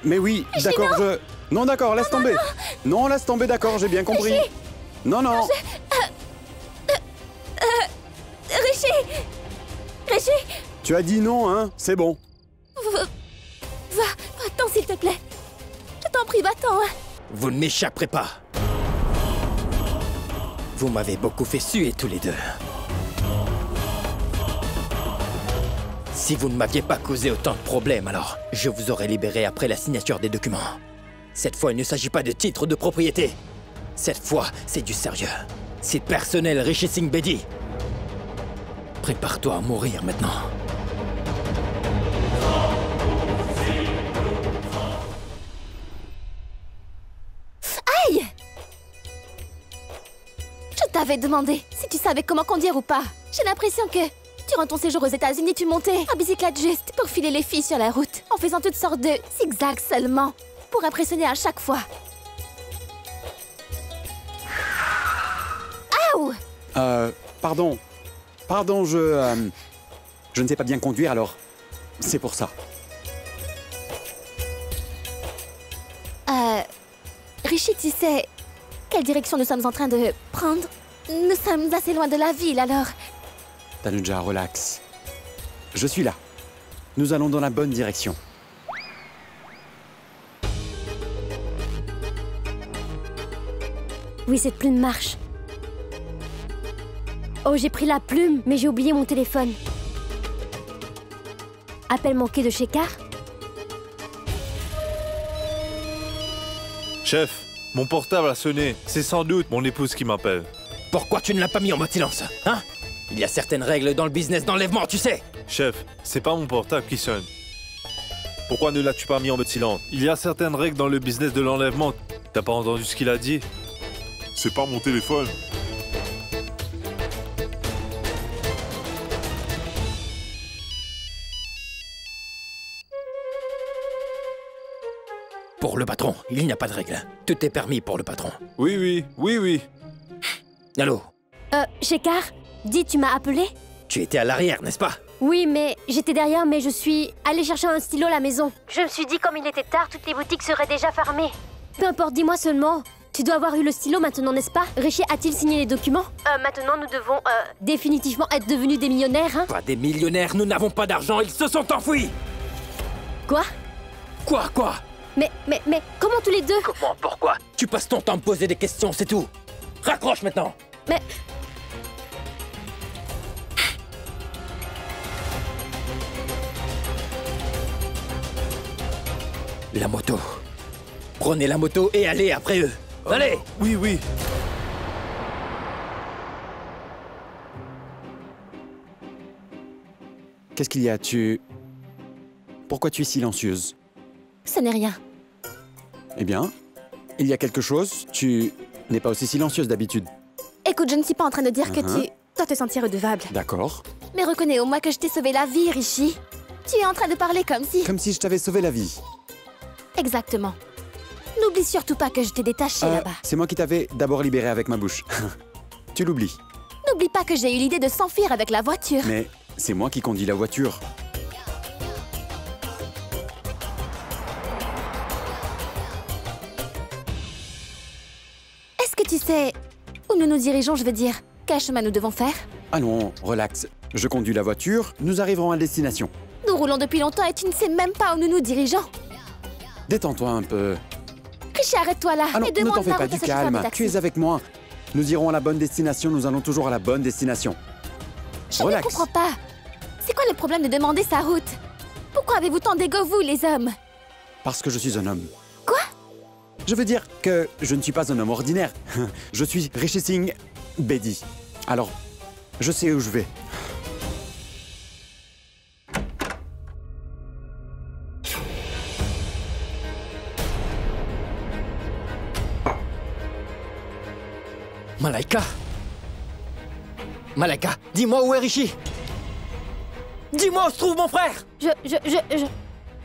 Mais oui, d'accord, je... Non, d'accord, laisse tomber. Non, laisse tomber, d'accord, j'ai bien compris. Richie. Non, non. Richie. Tu as dit non, hein? C'est bon. Va-t'en, s'il te plaît. Je t'en prie, va-t'en, hein. Vous ne m'échapperez pas. Vous m'avez beaucoup fait suer tous les deux. Si vous ne m'aviez pas causé autant de problèmes, alors je vous aurais libéré après la signature des documents. Cette fois, il ne s'agit pas de titre de propriété. Cette fois, c'est du sérieux. C'est personnel, Rishi Singh Bedi. Prépare-toi à mourir maintenant. Aïe! Je t'avais demandé si tu savais comment conduire ou pas. J'ai l'impression que, durant ton séjour aux États-Unis, tu montais à bicyclette juste pour filer les filles sur la route, en faisant toutes sortes de zigzags seulement, pour impressionner à chaque fois. Aouh! Pardon. Pardon, je ne sais pas bien conduire, alors c'est pour ça. Richie, tu sais quelle direction nous sommes en train de prendre? Nous sommes assez loin de la ville, alors... Tanuja, relax. Je suis là. Nous allons dans la bonne direction. Oui, cette plume marche. Oh, j'ai pris la plume, mais j'ai oublié mon téléphone. Appel manqué de Shekhar? Chef, mon portable a sonné. C'est sans doute mon épouse qui m'appelle. Pourquoi tu ne l'as pas mis en mode silence, hein? Il y a certaines règles dans le business d'enlèvement, tu sais. Chef, c'est pas mon portable qui sonne. Pourquoi ne l'as-tu pas mis en mode silence? Il y a certaines règles dans le business de l'enlèvement. T'as pas entendu ce qu'il a dit? C'est pas mon téléphone. Pour le patron, il n'y a pas de règle. Tout est permis pour le patron. Oui. Allô? Shekhar, dis, tu m'as appelé? Tu étais à l'arrière, n'est-ce pas? Oui, mais j'étais derrière, mais je suis allée chercher un stylo à la maison. Je me suis dit, comme il était tard, toutes les boutiques seraient déjà fermées. Peu importe, dis-moi seulement. Tu dois avoir eu le stylo maintenant, n'est-ce pas? Rishi a-t-il signé les documents? Maintenant, nous devons, définitivement être devenus des millionnaires, hein? Pas des millionnaires, nous n'avons pas d'argent, ils se sont enfuis! Quoi? Quoi? Mais, comment tous les deux? Comment, pourquoi? Tu passes ton temps à me poser des questions, c'est tout! Raccroche maintenant! Mais... La moto. Prenez la moto et allez après eux. Allez! Oui. Qu'est-ce qu'il y a? Pourquoi tu es silencieuse? Ce n'est rien. Eh bien, il y a quelque chose. Tu n'es pas aussi silencieuse d'habitude. Écoute, je ne suis pas en train de dire que tu dois te sentir redevable. D'accord. Mais reconnais au moins que je t'ai sauvé la vie, Rishi. Tu es en train de parler comme si... Comme si je t'avais sauvé la vie. Exactement. N'oublie surtout pas que je t'ai détaché là-bas. C'est moi qui t'avais d'abord libéré avec ma bouche. Tu l'oublies. N'oublie pas que j'ai eu l'idée de s'enfuir avec la voiture. Mais c'est moi qui conduis la voiture. Est-ce que tu sais où nous nous dirigeons, je veux dire? Quel chemin nous devons faire? Allons, relax. Je conduis la voiture, nous arriverons à destination. Nous roulons depuis longtemps et tu ne sais même pas où nous nous dirigeons. Détends-toi un peu. Rishi, arrête-toi là Alors, et ne demande t'en fais la pas, route du à ce chauffeur de calme. taxi. Tu es avec moi. Nous irons à la bonne destination, nous allons toujours à la bonne destination. Je ne Relax. comprends pas. C'est quoi le problème de demander sa route? Pourquoi avez-vous tant d'ego, vous, les hommes? Parce que je suis un homme. Quoi? Je veux dire que je ne suis pas un homme ordinaire. Je suis Rishi Singh Bedi. Alors, je sais où je vais. Malaika, dis-moi où est Rishi? Dis-moi où se trouve mon frère!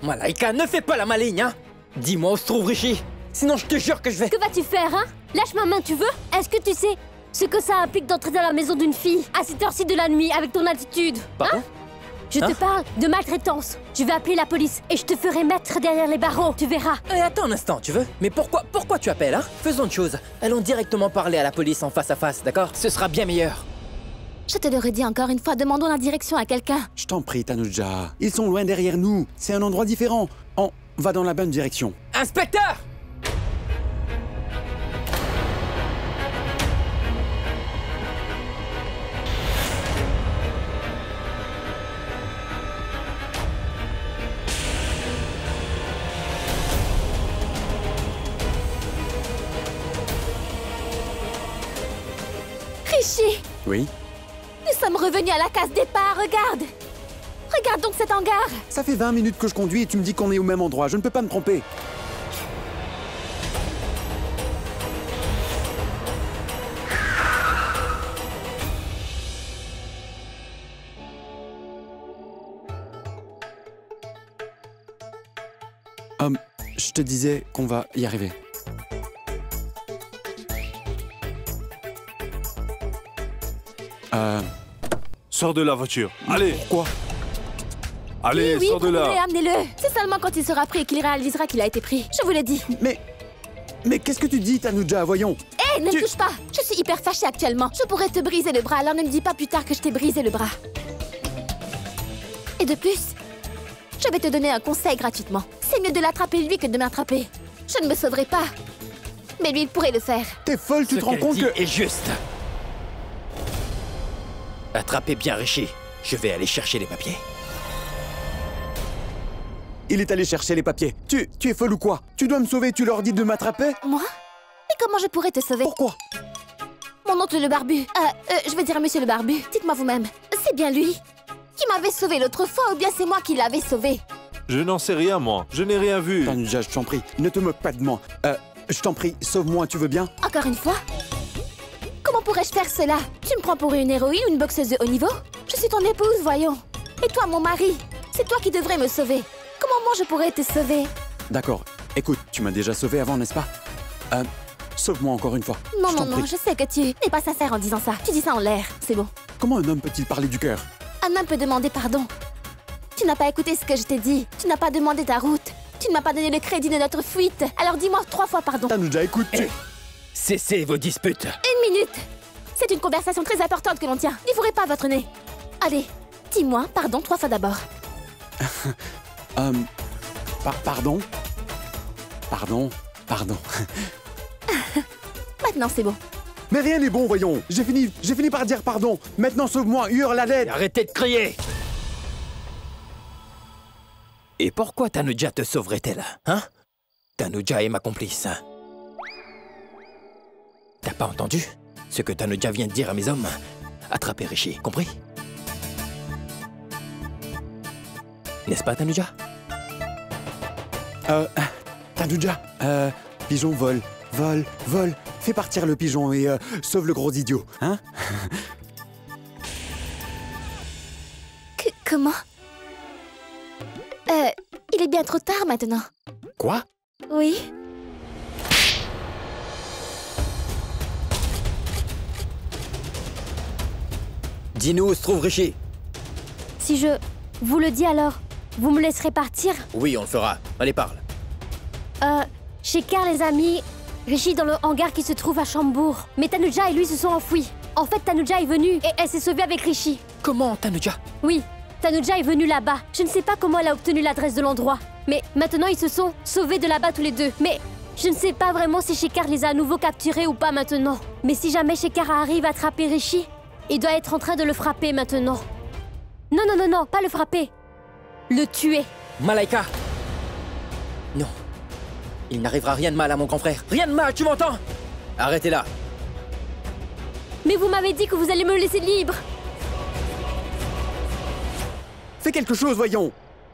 Malaika, ne fais pas la maligne, hein! Dis-moi où se trouve Rishi! Sinon je te jure que je vais... Que vas-tu faire, hein? Lâche ma main, tu veux? Est-ce que tu sais ce que ça implique d'entrer dans la maison d'une fille à cette heure-ci de la nuit avec ton attitude? Pardon? Je te parle de maltraitance. Je vais appeler la police et je te ferai mettre derrière les barreaux, tu verras. Attends un instant, tu veux? Mais pourquoi tu appelles, hein? Faisons une chose. Allons directement parler à la police en face à face, d'accord? Ce sera bien meilleur. Je te le redis encore une fois, demandons la direction à quelqu'un. Je t'en prie, Tanuja. Ils sont loin derrière nous. C'est un endroit différent. On va dans la bonne direction. Inspecteur! Rishi, Oui? nous sommes revenus à la case départ, regarde. Regarde donc cet hangar. Ça fait 20 minutes que je conduis et tu me dis qu'on est au même endroit. Je ne peux pas me tromper. Je te disais qu'on va y arriver. Sors de la voiture. Allez. Quoi? Allez, Oui, sors de là. amenez-le. C'est seulement quand il sera pris qu'il réalisera qu'il a été pris. Je vous l'ai dit. Mais qu'est-ce que tu dis, Tanuja? Voyons. Hé, ne me touche pas. Je suis hyper fâchée actuellement. Je pourrais te briser le bras, alors ne me dis pas plus tard que je t'ai brisé le bras. Et de plus, je vais te donner un conseil gratuitement. C'est mieux de l'attraper lui que de m'attraper. Je ne me sauverai pas. Mais lui, il pourrait le faire. T'es folle, tu te rends compte Ce que... qu'elle dit est juste. Attrapez bien Rishi. Je vais aller chercher les papiers. Il est allé chercher les papiers. Tu es folle ou quoi? Tu dois me sauver, tu leur dis de m'attraper? Moi? Mais comment je pourrais te sauver? Pourquoi? Mon oncle le barbu. Je veux dire monsieur le barbu. Dites-moi vous-même. C'est bien lui qui m'avait sauvé l'autre fois ou bien c'est moi qui l'avais sauvé? Je n'en sais rien, moi. Je n'ai rien vu. Tanuja, je t'en prie, ne te moque pas de moi. Je t'en prie, sauve-moi, tu veux bien? Encore une fois? Comment pourrais-je faire cela? Tu me prends pour une héroïne ou une boxeuse de haut niveau? Je suis ton épouse, voyons. Et toi, mon mari? C'est toi qui devrais me sauver. Comment moi je pourrais te sauver? D'accord. Écoute, tu m'as déjà sauvé avant, n'est-ce pas? Sauve-moi encore une fois. Non, je non, t'en non, prie. je sais que tu n'es pas sincère en disant ça. Tu dis ça en l'air, c'est bon. Comment un homme peut-il parler du cœur? Un homme peut demander pardon. Tu n'as pas écouté ce que je t'ai dit. Tu n'as pas demandé ta route. Tu ne m'as pas donné le crédit de notre fuite. Alors dis-moi 3 fois pardon. Tanuja, écoute, tu... Cessez vos disputes. Une minute. C'est une conversation très importante que l'on tient. N'y fourrez pas votre nez. Allez, dis-moi pardon 3 fois d'abord. Pardon? Pardon. Maintenant, c'est bon. Mais rien n'est bon, voyons. J'ai fini par dire pardon. Maintenant, sauve-moi, hurle à l'aide. Arrêtez de crier. Et pourquoi Tanuja te sauverait-elle, hein? Tanuja est ma complice. T'as pas entendu ce que Tanuja vient de dire à mes hommes? Attrapez Rishi, compris? N'est-ce pas, Tanuja? Tanuja, pigeon vole. Fais partir le pigeon et sauve le gros idiot, hein? Comment? Il est bien trop tard maintenant. Quoi? Oui. Dis-nous où se trouve Rishi. Si je vous le dis alors, vous me laisserez partir? Oui, on le fera. Allez, parle. Chez Carl, les amis, Rishi dans le hangar qui se trouve à Chambourg. Mais Tanuja et lui se sont enfuis. En fait, Tanuja est venue et elle s'est sauvée avec Rishi. Comment, Tanuja? Oui, Tanuja est venue là-bas. Je ne sais pas comment elle a obtenu l'adresse de l'endroit. Mais maintenant, ils se sont sauvés de là-bas tous les deux. Mais je ne sais pas vraiment si Shekar les a à nouveau capturés ou pas maintenant. Mais si jamais Shekar arrive à attraper Rishi, il doit être en train de le frapper maintenant. Non, pas le frapper. Le tuer. Malaika! Non. Il n'arrivera rien de mal à mon grand frère. Rien de mal, tu m'entends? Arrêtez là. Mais vous m'avez dit que vous allez me laisser libre. Fais quelque chose, voyons.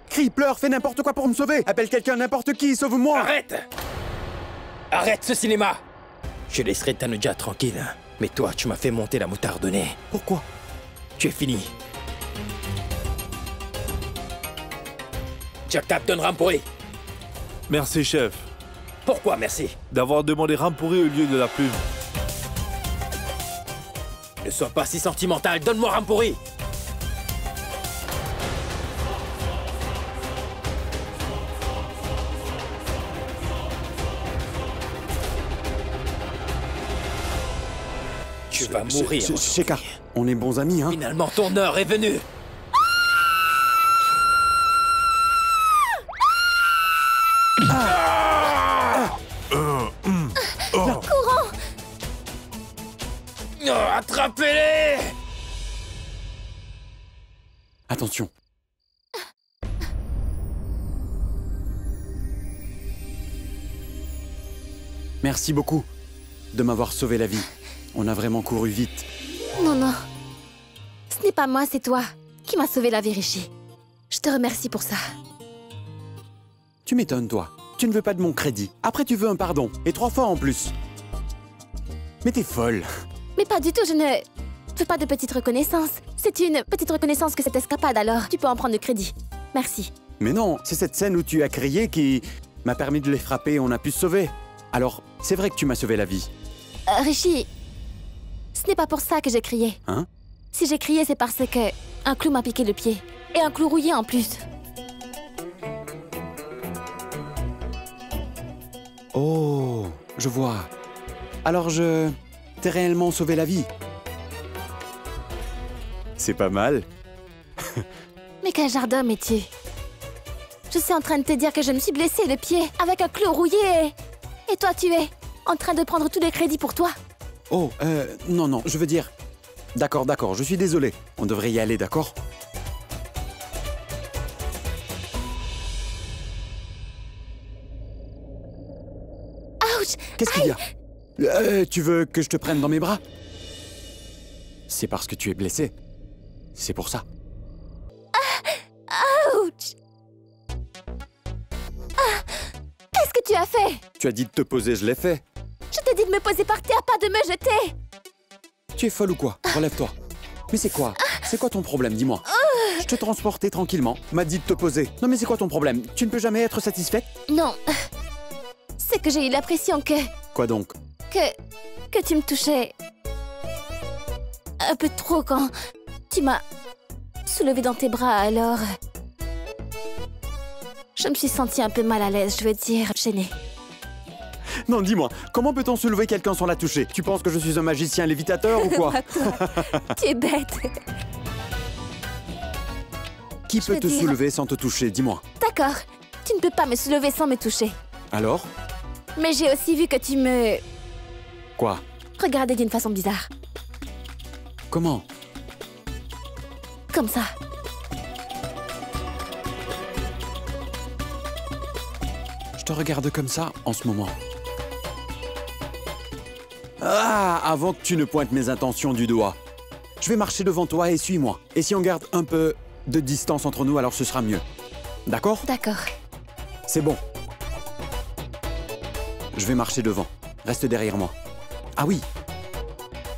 Crie, pleure, fais n'importe quoi pour me sauver. Appelle quelqu'un, n'importe qui, sauve-moi. Arrête! Arrête ce cinéma! Je laisserai Tanuja tranquille. Mais toi, tu m'as fait monter la moutarde au nez. Pourquoi? Tu es fini. Jack donne Rampouri. Merci, chef, Pourquoi merci? d'avoir demandé Rampouri au lieu de la plume. Ne sois pas si sentimental, donne-moi Rampouri. Tu vas mourir. Shekhar, on est bons amis, hein? Finalement, ton heure est venue. Courons! Oh, attrapez-les! Attention. Merci beaucoup de m'avoir sauvé la vie. On a vraiment couru vite. Non, non. Ce n'est pas moi, c'est toi qui m'as sauvé la vie, Rishi. Je te remercie pour ça. Tu m'étonnes, toi. Tu ne veux pas de mon crédit. Après, tu veux un pardon. Et 3 fois en plus. Mais t'es folle. Mais pas du tout, je ne veux pas de petite reconnaissance. C'est une petite reconnaissance que cette escapade, alors tu peux en prendre le crédit. Merci. Mais non, c'est cette scène où tu as crié qui m'a permis de les frapper et on a pu se sauver. Alors, c'est vrai que tu m'as sauvé la vie. Rishi, ce n'est pas pour ça que j'ai crié. Hein? Si j'ai crié, c'est parce que un clou m'a piqué le pied. Et un clou rouillé en plus. Oh, je vois. Alors je t'ai réellement sauvé la vie. C'est pas mal. Mais quel genre d'homme es-tu? Je suis en train de te dire que je me suis blessé le pied avec un clou rouillé. Et toi, tu es en train de prendre tous les crédits pour toi? Oh, non, non, je veux dire... D'accord, d'accord, je suis désolé. On devrait y aller, d'accord? Ouch! Qu'est-ce qu'il y a? Tu veux que je te prenne dans mes bras? C'est parce que tu es blessé. C'est pour ça. Ouch! Qu'est-ce que tu as fait? Tu as dit de te poser, je l'ai fait. Je t'ai dit de me poser par terre, pas de me jeter! Tu es folle ou quoi? Relève-toi. Mais c'est quoi? C'est quoi ton problème, dis-moi? Je te transportais tranquillement. M'a dit de te poser. Non mais c'est quoi ton problème? Tu ne peux jamais être satisfaite? Non. C'est que j'ai eu l'impression que Quoi donc? que tu me touchais un peu trop quand tu m'as soulevé dans tes bras, alors... Je me suis sentie un peu mal à l'aise, je veux dire, gênée. Non, dis-moi, comment peut-on soulever quelqu'un sans la toucher? Tu penses que je suis un magicien lévitateur ou quoi? Tu es bête. Qui peut veux te dire- soulever sans te toucher? Dis-moi. D'accord, tu ne peux pas me soulever sans me toucher. Alors? Mais j'ai aussi vu que tu me Quoi? regardais d'une façon bizarre. Comment? Comme ça. Je te regarde comme ça en ce moment. Ah! Avant que tu ne pointes mes intentions du doigt. Je vais marcher devant toi et suis-moi. Et si on garde un peu de distance entre nous, alors ce sera mieux. D'accord? D'accord. C'est bon. Je vais marcher devant. Reste derrière moi. Ah oui.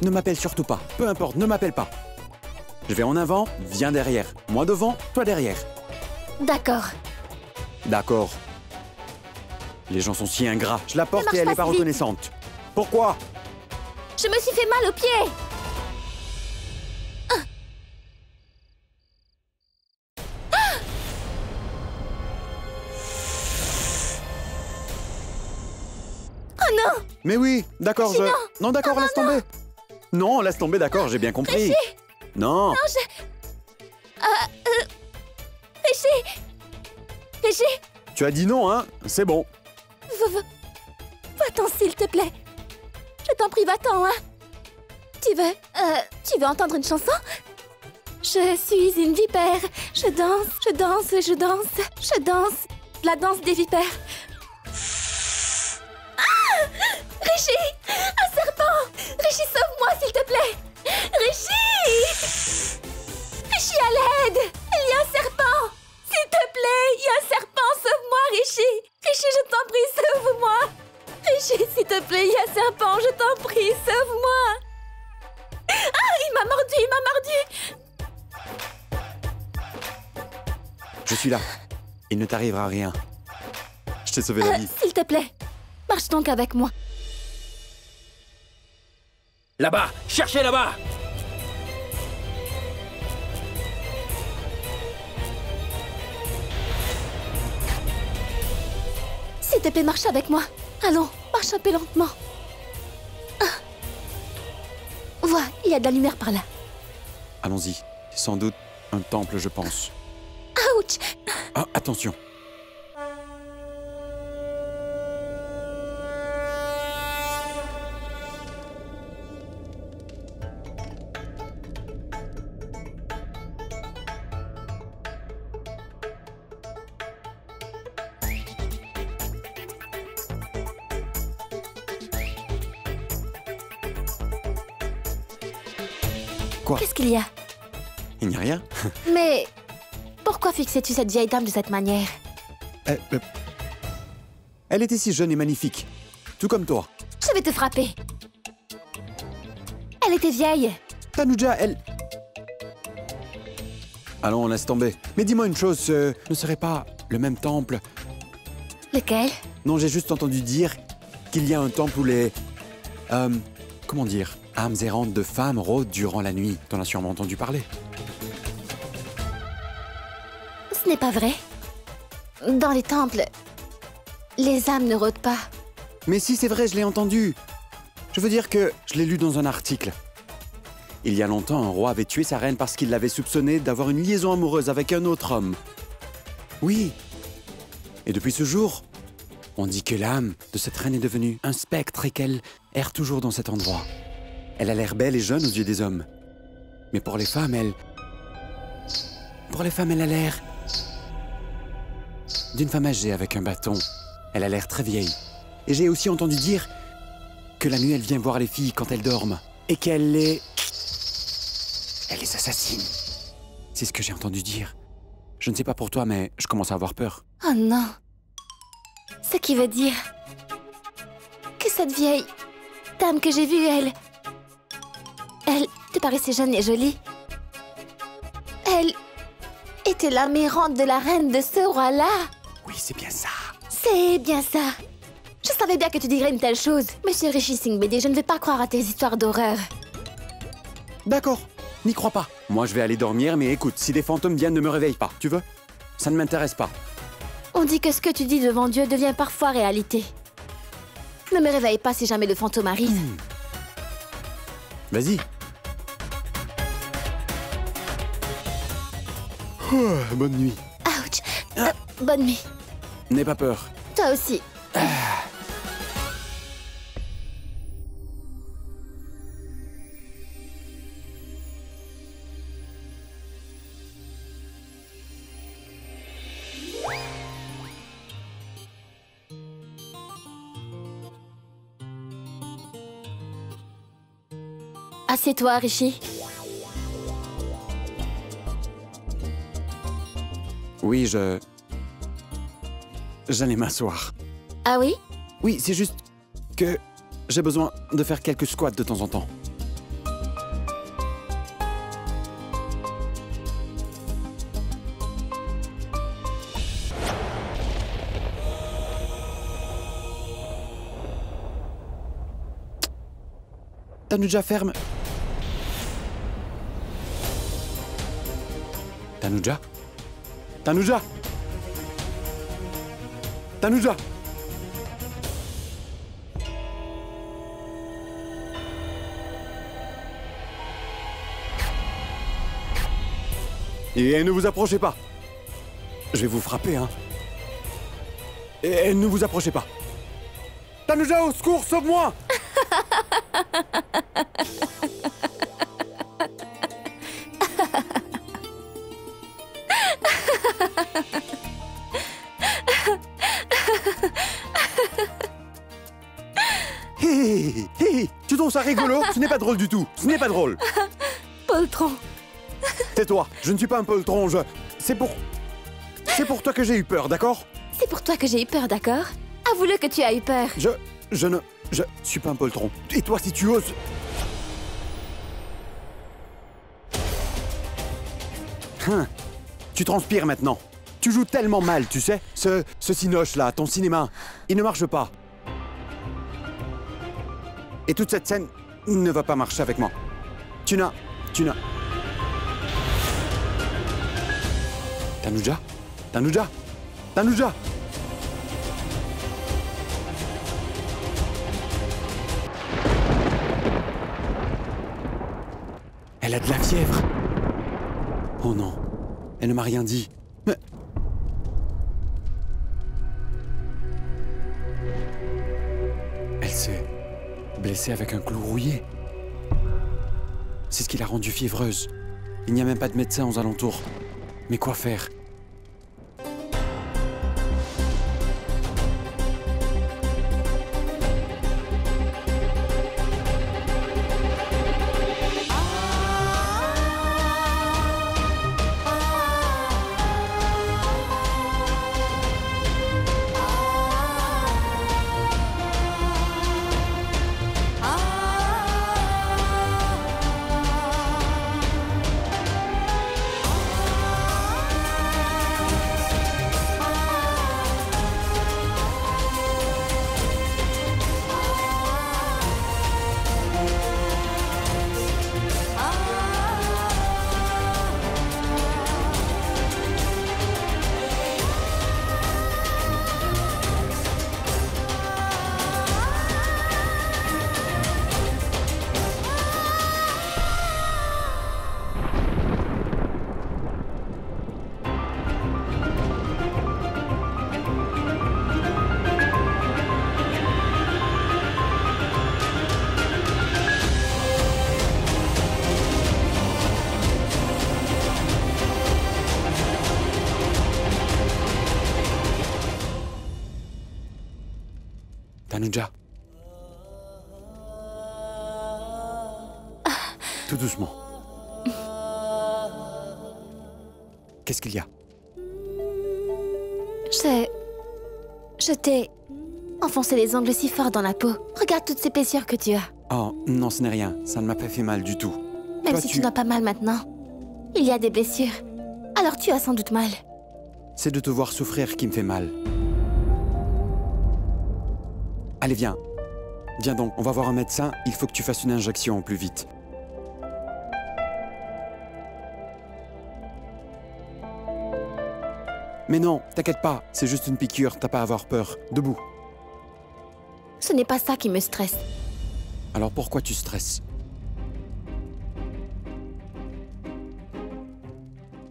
Ne m'appelle surtout pas. Peu importe, ne m'appelle pas. Je vais en avant, viens derrière. Moi devant, toi derrière. D'accord. D'accord. Les gens sont si ingrats. Je la porte marche et elle pas n'est pas si vite. reconnaissante. Pourquoi? Je me suis fait mal au pied. Oh non! Mais oui, d'accord, je... Non, d'accord, laisse tomber. Non, laisse tomber, d'accord, j'ai bien compris. Non. Rishi! Rishi! Tu as dit non, hein? C'est bon. Va-t'en, s'il te plaît. Je t'en prie, va-t'en, hein. Tu veux entendre une chanson? Je suis une vipère. Je danse, je danse, je danse, je danse. La danse des vipères. Ah! Rishi! Un serpent! Rishi, sauve-moi, s'il te plaît! Rishi! Rishi, à l'aide! Il y a un serpent! S'il te plaît, il y a un serpent! Sauve-moi, Rishi! Rishi, je t'en prie, sauve-moi! Rishi, s'il te plaît, il y a un serpent, je t'en prie, sauve-moi! Ah, il m'a mordu, il m'a mordu! Je suis là. Il ne t'arrivera rien. Je t'ai sauvé la vie. S'il te plaît, marche donc avec moi. Là-bas! Cherchez là-bas! S'il te plaît, marche avec moi. Allons, marche un peu lentement. Ah. Voilà. Il y a de la lumière par là. Allons-y. Sans doute un temple, je pense. Ouch! Ah, attention. Quoi? Qu'est-ce qu'il y a? Il n'y a rien. Mais pourquoi fixais-tu cette vieille dame de cette manière? Elle était si jeune et magnifique. Tout comme toi. Je vais te frapper. Elle était vieille. Tanuja, elle... Allons, laisse tomber. Mais dis-moi une chose, ce ne serait pas le même temple? Lequel? Non, j'ai juste entendu dire qu'il y a un temple où les... comment dire? Âmes errantes de femmes rôdent durant la nuit. T'en as sûrement entendu parler. Ce n'est pas vrai. Dans les temples, les âmes ne rôdent pas. Mais si, c'est vrai, je l'ai entendu. Je veux dire que je l'ai lu dans un article. Il y a longtemps, un roi avait tué sa reine parce qu'il l'avait soupçonnée d'avoir une liaison amoureuse avec un autre homme. Oui. Et depuis ce jour, on dit que l'âme de cette reine est devenue un spectre et qu'elle erre toujours dans cet endroit. Elle a l'air belle et jeune aux yeux des hommes. Mais pour les femmes, elle a l'air d'une femme âgée avec un bâton. Elle a l'air très vieille. Et j'ai aussi entendu dire que la nuit, elle vient voir les filles quand elles dorment. Et qu'elle les... Elle les assassine. C'est ce que j'ai entendu dire. Je ne sais pas pour toi, mais je commence à avoir peur. Oh non. Ce qui veut dire que cette vieille dame que j'ai vue, elle te paraissait jeune et jolie. Elle était l'âme errante de la reine de ce roi-là. Oui, c'est bien ça. C'est bien ça. Je savais bien que tu dirais une telle chose. Monsieur Rishi Singh Bedi, je ne vais pas croire à tes histoires d'horreur. D'accord, n'y crois pas. Moi, je vais aller dormir, mais écoute, si des fantômes viennent, ne me réveille pas, tu veux? Ça ne m'intéresse pas. On dit que ce que tu dis devant Dieu devient parfois réalité. Ne me réveille pas si jamais le fantôme arrive. Vas-y. Bonne nuit. Ouch. Bonne nuit. N'aie pas peur. Toi aussi. Assieds-toi, Rishi. Oui, j'allais m'asseoir. Ah oui? Oui, c'est juste que j'ai besoin de faire quelques squats de temps en temps. Tanuja, ferme. Tanuja? Tanuja! Tanuja! Et ne vous approchez pas. Je vais vous frapper, hein. Et ne vous approchez pas. Tanuja, au secours, sauve-moi! Hé, hé, tu trouves ça rigolo? Ce n'est pas drôle du tout. Ce n'est pas drôle. Poltron. Tais-toi, je ne suis pas un poltron, C'est pour toi que j'ai eu peur, d'accord? C'est pour toi que j'ai eu peur, d'accord? Avoue-le que tu as eu peur. Je suis pas un poltron. Et toi, si tu oses... Tu transpires maintenant. Tu joues tellement mal, tu sais. Ce cinoche-là, ton cinéma, il ne marche pas. Et toute cette scène ne va pas marcher avec moi. Tu n'as... Tanuja? Tanuja? Tanuja? Elle a de la fièvre. Oh non, elle ne m'a rien dit. Mais... Elle s'est blessée avec un clou rouillé. C'est ce qui l'a rendue fiévreuse. Il n'y a même pas de médecin aux alentours. Mais quoi faire? Tanuja. Tout doucement. Qu'est-ce qu'il y a? Je t'ai enfoncé les ongles si fort dans la peau. Regarde toute cette épaisseur que tu as. Oh, non, ce n'est rien. Ça ne m'a pas fait mal du tout. Même Toi, si tu n'as pas mal maintenant, il y a des blessures. Alors tu as sans doute mal. C'est de te voir souffrir qui me fait mal. Allez, viens. Viens donc, on va voir un médecin. Il faut que tu fasses une injection au plus vite. Mais non, t'inquiète pas. C'est juste une piqûre, t'as pas à avoir peur. Debout. Ce n'est pas ça qui me stresse. Alors pourquoi tu stresses?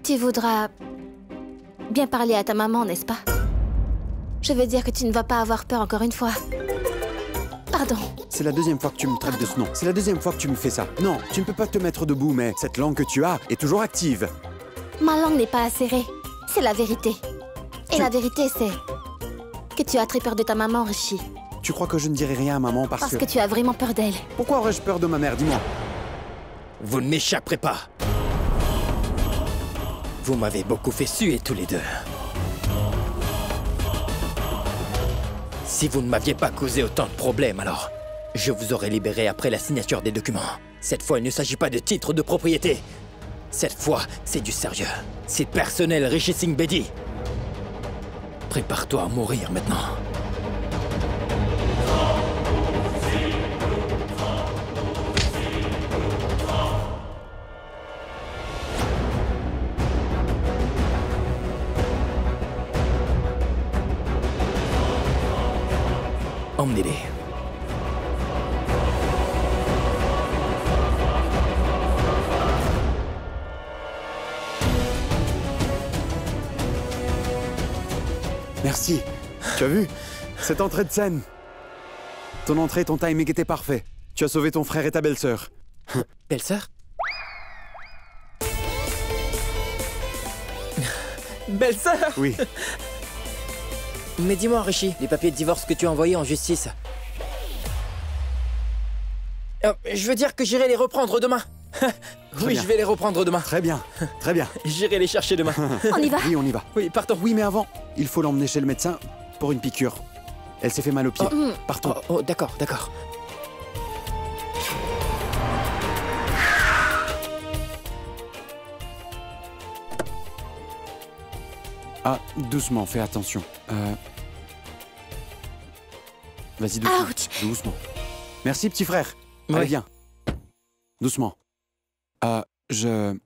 Tu voudras bien parler à ta maman, n'est-ce pas? Je veux dire que tu ne vas pas avoir peur encore une fois. Pardon. C'est la deuxième fois que tu me traites de ce nom. C'est la deuxième fois que tu me fais ça. Non, tu ne peux pas te mettre debout, mais cette langue que tu as est toujours active. Ma langue n'est pas acérée. C'est la vérité. Et la vérité, c'est que tu as très peur de ta maman, Rishi. Tu crois que je ne dirai rien à maman Parce que tu as vraiment peur d'elle. Pourquoi aurais-je peur de ma mère, dis-moi? Vous ne m'échapperez pas. Vous m'avez beaucoup fait suer tous les deux. Si vous ne m'aviez pas causé autant de problèmes, alors je vous aurais libéré après la signature des documents. Cette fois, il ne s'agit pas de titre de propriété. Cette fois, c'est du sérieux. C'est personnel, Rishi Singh Bedi. Prépare-toi à mourir maintenant. Emmenez-les. Merci. Tu as vu? Cette entrée de scène. Ton entrée et ton timing étaient parfaits. Tu as sauvé ton frère et ta belle-sœur. Belle-sœur? Belle-sœur? Oui. Mais dis-moi, Rishi, les papiers de divorce que tu as envoyés en justice. Je veux dire que j'irai les reprendre demain. Oui, bien. je vais les reprendre demain. Très bien. Très bien. J'irai les chercher demain. On y va. Oui, on y va. Oui, partons. Oui, mais avant, il faut l'emmener chez le médecin pour une piqûre. Elle s'est fait mal au pied. Partons. Oh, d'accord, d'accord. Ah, doucement, fais attention. Vas-y, doucement. Ouch. Doucement. Merci, petit frère. Ouais. Allez, viens. Doucement. Je